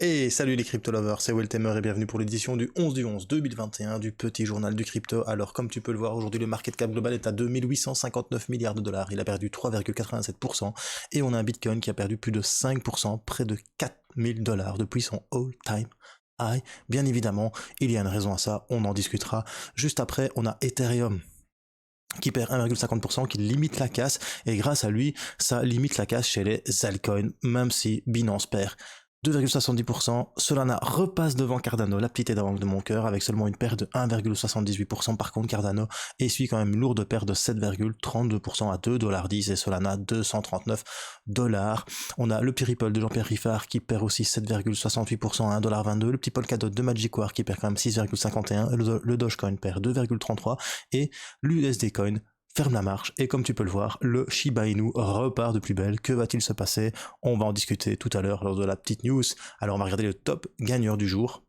Et salut les crypto lovers, c'est Weltemer et bienvenue pour l'édition du 11 du 11 2021 du petit journal du crypto. Alors comme tu peux le voir, aujourd'hui le market cap global est à 2859 milliards de dollars, il a perdu 3,87% et on a un Bitcoin qui a perdu plus de 5%, près de 4000 dollars depuis son all-time high. Bien évidemment, il y a une raison à ça, on en discutera. Juste après, on a Ethereum qui perd 1,50%, qui limite la casse, et grâce à lui, ça limite la casse chez les altcoins, même si Binance perd 2,70%, Solana repasse devant Cardano, la petite étoile de mon cœur, avec seulement une perte de 1,78%. Par contre, Cardano essuie quand même une lourde perte de 7,32% à 2,10$ et Solana 239 dollars. On a le petit Ripple de Jean-Pierre Riffard qui perd aussi 7,68% à 1,22$, le petit Polkadot de Magicware qui perd quand même 6,51$, le Dogecoin perd 2,33% et l'USD Coin ferme la marche, et comme tu peux le voir, le Shiba Inu repart de plus belle. Que va-t-il se passer? On va en discuter tout à l'heure lors de la petite news. Alors on va regarder le top gagneur du jour.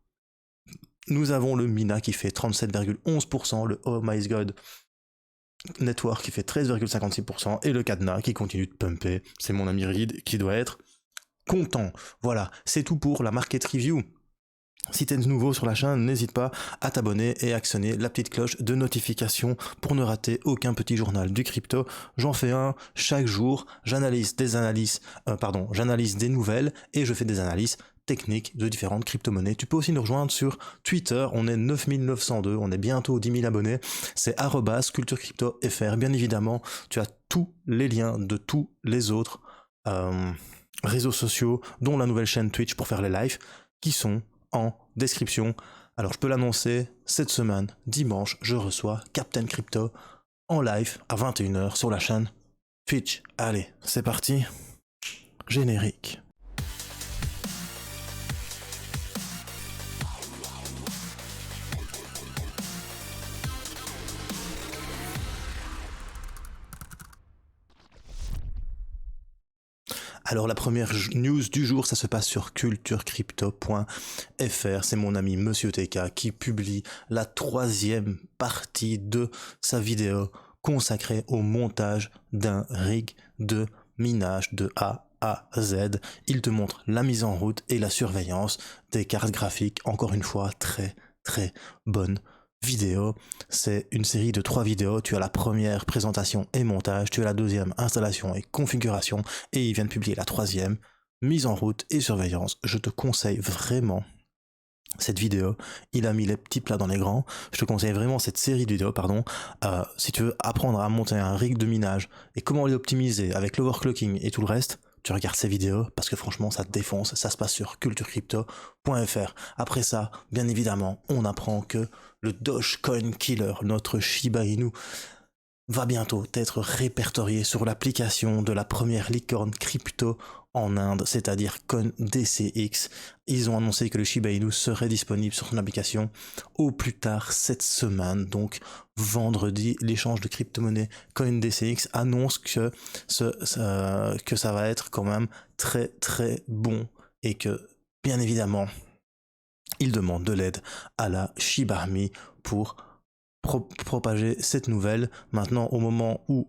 Nous avons le Mina qui fait 37,11%, le Oh My God Network qui fait 13,56%, et le Cadna qui continue de pumper. C'est mon ami Reed qui doit être content. Voilà, c'est tout pour la market review. Si t'es nouveau sur la chaîne, n'hésite pas à t'abonner et actionner la petite cloche de notification pour ne rater aucun petit journal du crypto. J'en fais un chaque jour, j'analyse des nouvelles et je fais des analyses techniques de différentes crypto-monnaies. Tu peux aussi nous rejoindre sur Twitter, on est 9902, on est bientôt aux 10 000 abonnés, c'est @culturecryptofr. Bien évidemment, tu as tous les liens de tous les autres réseaux sociaux, dont la nouvelle chaîne Twitch pour faire les lives, qui sont en description. Alors je peux l'annoncer, cette semaine, dimanche, je reçois Captain Crypto en live à 21h sur la chaîne Twitch. Allez, c'est parti. Générique. Alors la première news du jour, ça se passe sur culturecrypto.fr. C'est mon ami Monsieur TK qui publie la 3e partie de sa vidéo consacrée au montage d'un rig de minage de A à Z. Il te montre la mise en route et la surveillance des cartes graphiques. Encore une fois, très très bonne vidéo. C'est une série de 3 vidéos. Tu as la première, présentation et montage, tu as la deuxième, installation et configuration, et il vient de publier la 3e, mise en route et surveillance. Je te conseille vraiment cette vidéo. Il a mis les petits plats dans les grands. Je te conseille vraiment cette série de vidéos, si tu veux apprendre à monter un rig de minage et comment l'optimiser avec l'overclocking et tout le reste, tu regardes ces vidéos parce que franchement ça te défonce. Ça se passe sur culturecrypto.fr. Après ça, bien évidemment, on apprend que le Dogecoin Killer, notre Shiba Inu, va bientôt être répertorié sur l'application de la première licorne crypto en Inde, c'est-à-dire CoinDCX. Ils ont annoncé que le Shiba Inu serait disponible sur son application au plus tard cette semaine. Donc vendredi, l'échange de crypto-monnaies CoinDCX annonce que ça va être quand même très très bon, et que bien évidemment il demande de l'aide à la Shiba Army pour propager cette nouvelle. Maintenant, au moment où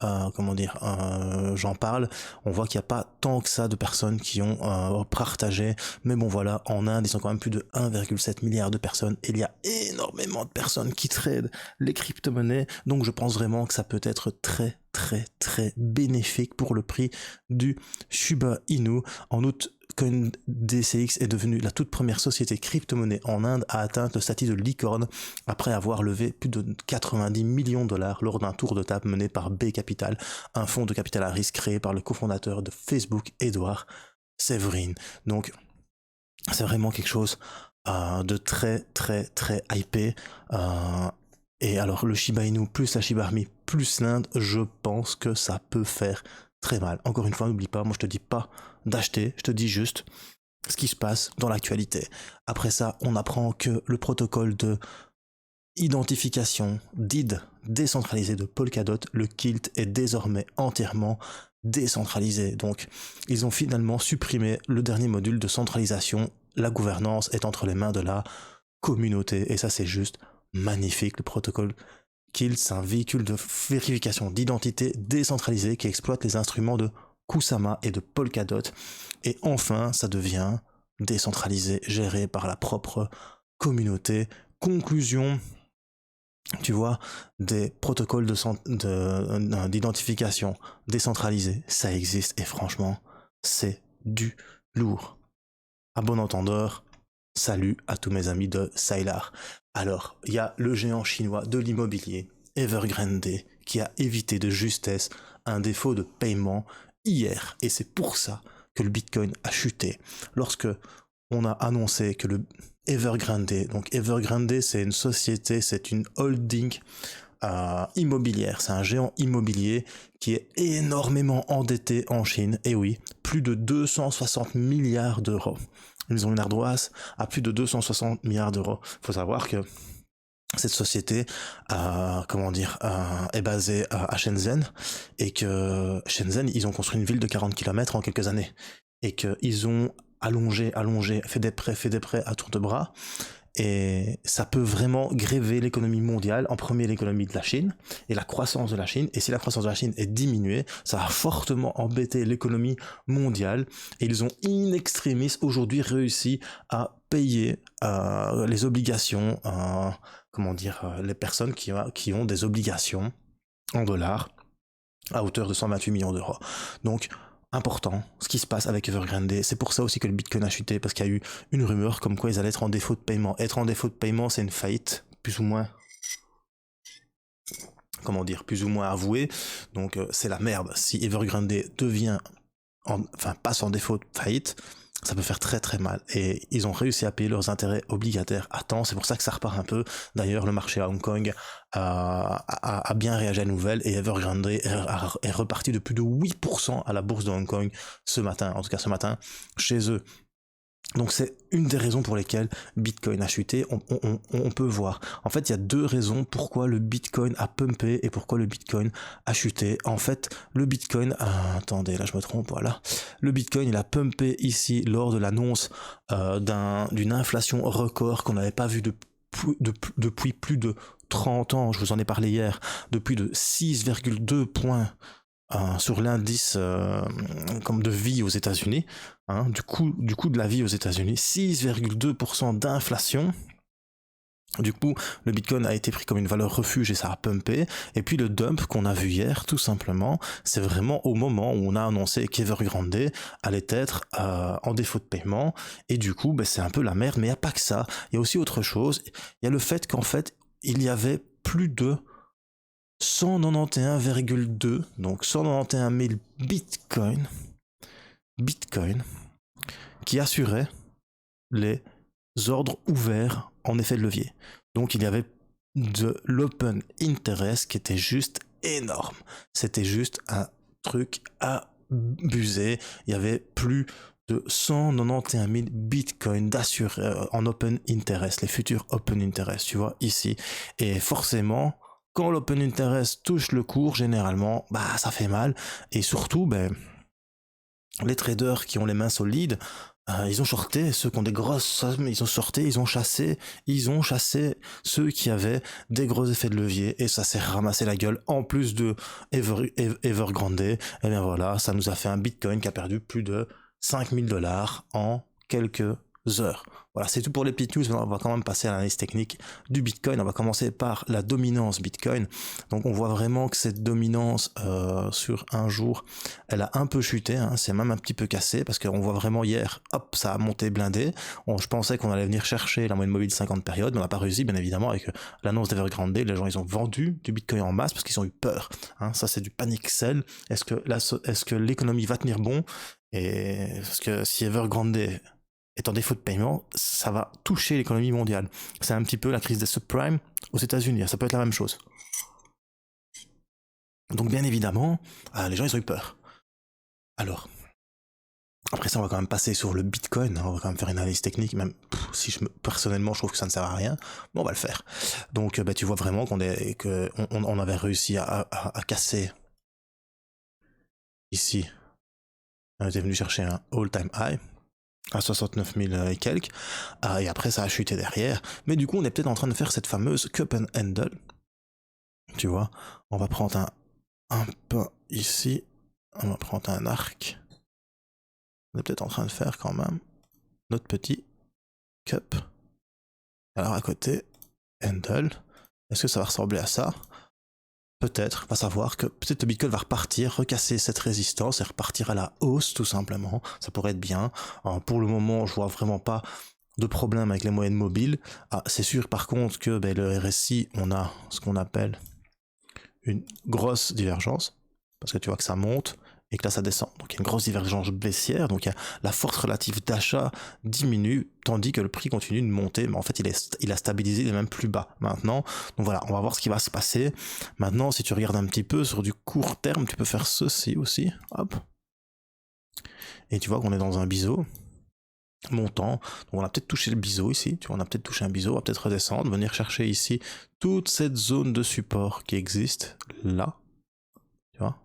j'en parle, on voit qu'il n'y a pas tant que ça de personnes qui ont partagé, mais bon voilà, en Inde ils sont quand même plus de 1,7 milliard de personnes, et il y a énormément de personnes qui tradent les crypto-monnaies, donc je pense vraiment que ça peut être très très très bénéfique pour le prix du Shiba Inu. En août, CoinDCX est devenue la toute première société crypto-monnaie en Inde à atteindre le statut de licorne après avoir levé plus de 90 millions de dollars lors d'un tour de table mené par B Capital, un fonds de capital à risque créé par le cofondateur de Facebook, Edward Severin. Donc c'est vraiment quelque chose de très très très hypé. Et alors le Shiba Inu plus la Shiba Army plus l'Inde, je pense que ça peut faire très mal. Encore une fois, n'oublie pas, moi je te dis pas d'acheter, je te dis juste ce qui se passe dans l'actualité. Après ça, on apprend que le protocole de identification DID décentralisé de Polkadot, le Kilt, est désormais entièrement décentralisé. Donc ils ont finalement supprimé le dernier module de centralisation. La gouvernance est entre les mains de la communauté, et ça c'est juste magnifique. Le protocole Kilt, c'est un véhicule de vérification d'identité décentralisé qui exploite les instruments de Kusama et de Polkadot. Et enfin, ça devient décentralisé, géré par la propre communauté. Conclusion, tu vois, des protocoles d'identification décentralisés, ça existe et franchement, c'est du lourd. À bon entendeur, salut à tous mes amis de Sylar. Alors, il y a le géant chinois de l'immobilier, Evergrande, qui a évité de justesse un défaut de paiement hier. Et c'est pour ça que le Bitcoin a chuté. Lorsque on a annoncé que le Evergrande, donc Evergrande c'est une société, c'est une holding immobilière, c'est un géant immobilier qui est énormément endetté en Chine, et oui, plus de 260 milliards d'euros. Ils ont une ardoise à plus de 260 milliards d'euros. Il faut savoir que cette société, est basée à Shenzhen, et que Shenzhen, ils ont construit une ville de 40 km en quelques années, et qu'ils ont allongé, fait des prêts à tour de bras, et ça peut vraiment gréver l'économie mondiale, en premier l'économie de la Chine et la croissance de la Chine. Et si la croissance de la Chine est diminuée, ça va fortement embêter l'économie mondiale. Et ils ont in extremis aujourd'hui réussi à payer les obligations, les personnes qui ont des obligations en dollars à hauteur de 128 millions d'euros. Donc, important, ce qui se passe avec Evergrande. C'est pour ça aussi que le Bitcoin a chuté, parce qu'il y a eu une rumeur comme quoi ils allaient être en défaut de paiement. Être en défaut de paiement, c'est une faillite, plus ou moins avouée. Donc c'est la merde. Si Evergrande passe en défaut de faillite, ça peut faire très très mal. Et ils ont réussi à payer leurs intérêts obligataires à temps. C'est pour ça que ça repart un peu. D'ailleurs, le marché à Hong Kong a bien réagi à la nouvelle, et Evergrande est reparti de plus de 8% à la bourse de Hong Kong ce matin, chez eux. Donc c'est une des raisons pour lesquelles Bitcoin a chuté. On peut voir. En fait, il y a deux raisons pourquoi le Bitcoin a pumpé et pourquoi le Bitcoin a chuté. En fait, le Bitcoin... attendez, là je me trompe, voilà. Le Bitcoin, il a pumpé ici lors de l'annonce d'une inflation record qu'on n'avait pas vue depuis plus de 30 ans. Je vous en ai parlé hier. Depuis de 6,2 points sur l'indice comme de vie aux États-Unis, du coût de la vie aux États-Unis, 6,2% d'inflation. Du coup, le Bitcoin a été pris comme une valeur refuge et ça a pumpé. Et puis le dump qu'on a vu hier, tout simplement, c'est vraiment au moment où on a annoncé qu'Evergrande allait être en défaut de paiement. Et du coup, c'est un peu la merde. Mais il n'y a pas que ça. Il y a aussi autre chose. Il y a le fait qu'en fait, il y avait plus de 191,2, donc 191 000 bitcoins qui assuraient les ordres ouverts en effet de levier. Donc il y avait de l'open interest qui était juste énorme. C'était juste un truc abusé. Il y avait plus de 191 000 bitcoins d'assurés en open interest, les futurs open interest, tu vois, ici. Et forcément, quand l'open interest touche le cours, généralement, ça fait mal. Et surtout, les traders qui ont les mains solides, ils ont shorté ceux qui ont des grosses sommes, ils ont chassé ceux qui avaient des gros effets de levier, et ça s'est ramassé la gueule. En plus de Evergrande, et bien voilà, ça nous a fait un Bitcoin qui a perdu plus de 5000 $ en quelques heures. Voilà, c'est tout pour les petites news. On va quand même passer à l'analyse technique du Bitcoin. On va commencer par la dominance Bitcoin. Donc on voit vraiment que cette dominance sur un jour, elle a un peu chuté, c'est même un petit peu cassé, parce qu'on voit vraiment hier, hop, ça a monté blindé. Je pensais qu'on allait venir chercher la moyenne mobile 50 périodes, mais on n'a pas réussi, bien évidemment, avec l'annonce d'Evergrande. Les gens, ils ont vendu du Bitcoin en masse parce qu'ils ont eu peur. Ça, c'est du panic sell. Est-ce que l'économie va tenir bon? Et parce que si Evergrande est en défaut de paiement, ça va toucher l'économie mondiale. C'est un petit peu la crise des subprimes aux États-Unis. Ça peut être la même chose. Donc bien évidemment, les gens ils ont eu peur. Alors, après ça on va quand même passer sur le Bitcoin, on va quand même faire une analyse technique, même si personnellement je trouve que ça ne sert à rien, mais on va le faire. Donc tu vois vraiment qu'on avait réussi à casser ici. On était venu chercher un all-time high à 69 000 et quelques, et après ça a chuté derrière, mais du coup on est peut-être en train de faire cette fameuse cup and handle, tu vois, on va prendre un peu ici, on va prendre un arc, on est peut-être en train de faire quand même, notre petit cup. Alors à côté, handle. Est-ce que ça va ressembler à ça? Peut-être, va savoir que peut-être le Bitcoin va repartir, recasser cette résistance et repartir à la hausse tout simplement. Ça pourrait être bien. Pour le moment, je vois vraiment pas de problème avec les moyennes mobiles. Ah, c'est sûr par contre que le RSI, on a ce qu'on appelle une grosse divergence, parce que tu vois que ça monte et que là ça descend. Donc il y a une grosse divergence baissière, donc la force relative d'achat diminue, tandis que le prix continue de monter, mais en fait il a stabilisé, il est même plus bas maintenant. Donc voilà, on va voir ce qui va se passer. Maintenant, si tu regardes un petit peu sur du court terme, tu peux faire ceci aussi, hop. Et tu vois qu'on est dans un biseau montant, donc on a peut-être touché le biseau ici, tu vois, on a peut-être touché un biseau, on va peut-être redescendre, venir chercher ici toute cette zone de support qui existe là, tu vois,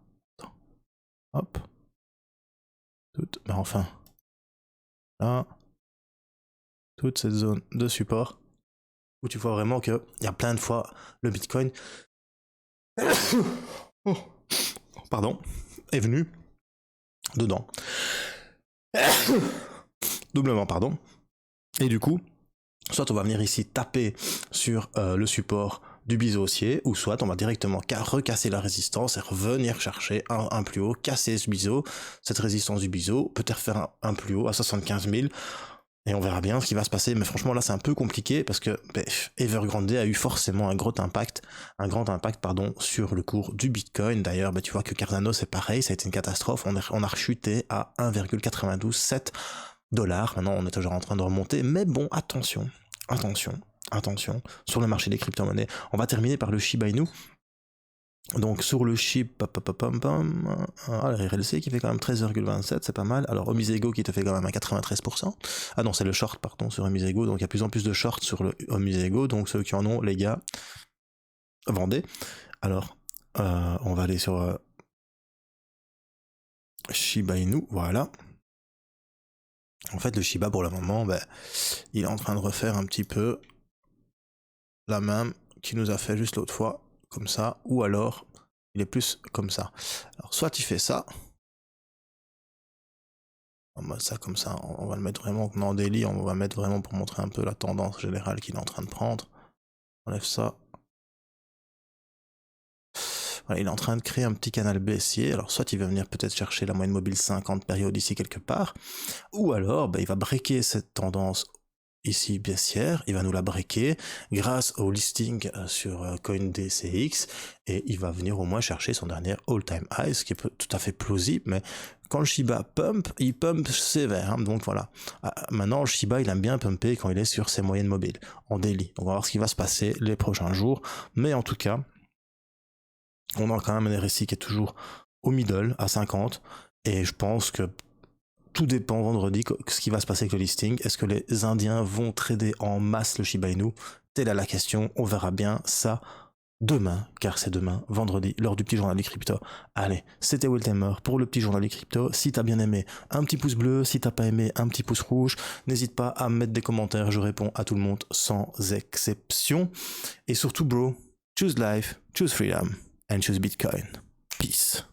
hop, toute, mais enfin, là, toute cette zone de support, où tu vois vraiment qu'il y a plein de fois le Bitcoin, pardon, est venu dedans, doublement pardon, et du coup, soit on va venir ici taper sur le support du biseau haussier, ou soit on va directement recasser la résistance et revenir chercher un plus haut, casser ce biseau, cette résistance du biseau, peut-être faire un plus haut à 75 000, et on verra bien ce qui va se passer. Mais franchement là c'est un peu compliqué parce que Evergrande a eu forcément un grand impact sur le cours du Bitcoin. D'ailleurs tu vois que Cardano c'est pareil, ça a été une catastrophe, on a rechuté à 1,927 $. Maintenant on est toujours en train de remonter, mais bon, attention, sur le marché des crypto-monnaies. On va terminer par le Shiba Inu. Donc sur le SHIB, la RLC qui fait quand même 13,27, c'est pas mal. Alors Omisego qui te fait quand même un 93%. Ah non, c'est le short, pardon, sur Omisego. Donc il y a de plus en plus de shorts sur le Omisego. Donc ceux qui en ont, les gars, vendez. Alors, on va aller sur Shiba Inu, voilà. En fait, le Shiba, pour le moment, il est en train de refaire un petit peu la même qu'il nous a fait juste l'autre fois, comme ça, ou alors il est plus comme ça. Alors soit il fait ça, on va ça comme ça, on va le mettre vraiment en daily, on va mettre vraiment pour montrer un peu la tendance générale qu'il est en train de prendre. On enlève ça. Voilà, il est en train de créer un petit canal baissier, alors soit il va venir peut-être chercher la moyenne mobile 50 période ici quelque part, ou alors il va breaker cette tendance ici baissière, il va nous la breaker grâce au listing sur CoinDCX et il va venir au moins chercher son dernier all-time high, ce qui est tout à fait plausible, mais quand le Shiba pump, il pump sévère, hein, donc voilà. Maintenant, le Shiba, il aime bien pumper quand il est sur ses moyennes mobiles, en daily. Donc on va voir ce qui va se passer les prochains jours, mais en tout cas, on a quand même un RSI qui est toujours au middle, à 50, et je pense que tout dépend vendredi ce qui va se passer avec le listing. Est-ce que les Indiens vont trader en masse le Shiba Inu? Telle est la question. On verra bien ça demain, car c'est demain, vendredi, lors du petit journal du crypto. Allez, c'était Will Tamer pour le petit journal du crypto. Si t'as bien aimé, un petit pouce bleu. Si t'as pas aimé, un petit pouce rouge. N'hésite pas à mettre des commentaires. Je réponds à tout le monde sans exception. Et surtout, bro, choose life, choose freedom, and choose Bitcoin. Peace.